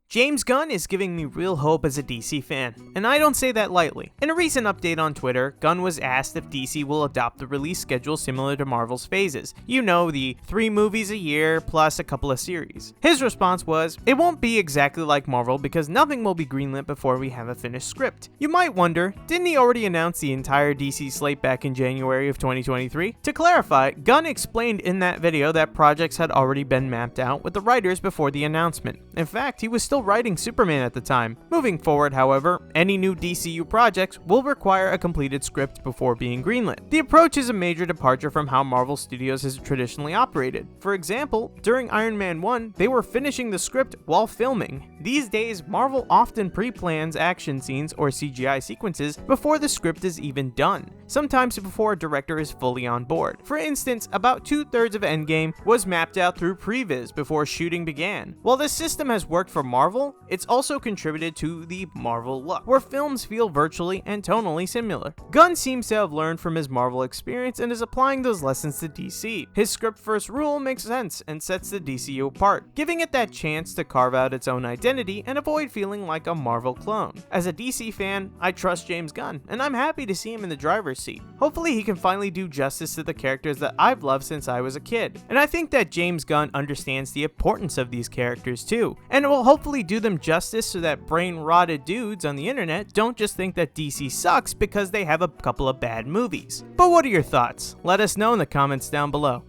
James Gunn is giving me real hope as a DC fan, and I don't say that lightly. In a recent update on Twitter, Gunn was asked if DC will adopt the release schedule similar to Marvel's phases. You know, the 3 movies a year plus a couple of series. His response was, "It won't be exactly like Marvel because nothing will be greenlit before we have a finished script." You might wonder, didn't he already announce the entire DC slate back in January of 2023? To clarify, Gunn explained in that video that projects had already been mapped out with the writers before the announcement. In fact, he was still writing Superman at the time. Moving forward, however, any new DCU projects will require a completed script before being greenlit. The approach is a major departure from how Marvel Studios has traditionally operated. For example, during Iron Man 1, they were finishing the script while filming. These days, Marvel often pre-plans action scenes or CGI sequences before the script is even done, sometimes before a director is fully on board. For instance, about 2/3 of Endgame was mapped out through previs before shooting began. While this system has worked for Marvel, it's also contributed to the Marvel look, where films feel virtually and tonally similar. Gunn seems to have learned from his Marvel experience and is applying those lessons to DC. His script-first rule makes sense and sets the DCU apart, giving it that chance to carve out its own identity and avoid feeling like a Marvel clone. As a DC fan, I trust James Gunn, and I'm happy to see him in the driver's seat. Hopefully he can finally do justice to the characters that I've loved since I was a kid. And I think that James Gunn understands the importance of these characters too, and it will hopefully do them justice so that brain-rotted dudes on the internet don't just think that DC sucks because they have a couple of bad movies. But what are your thoughts? Let us know in the comments down below.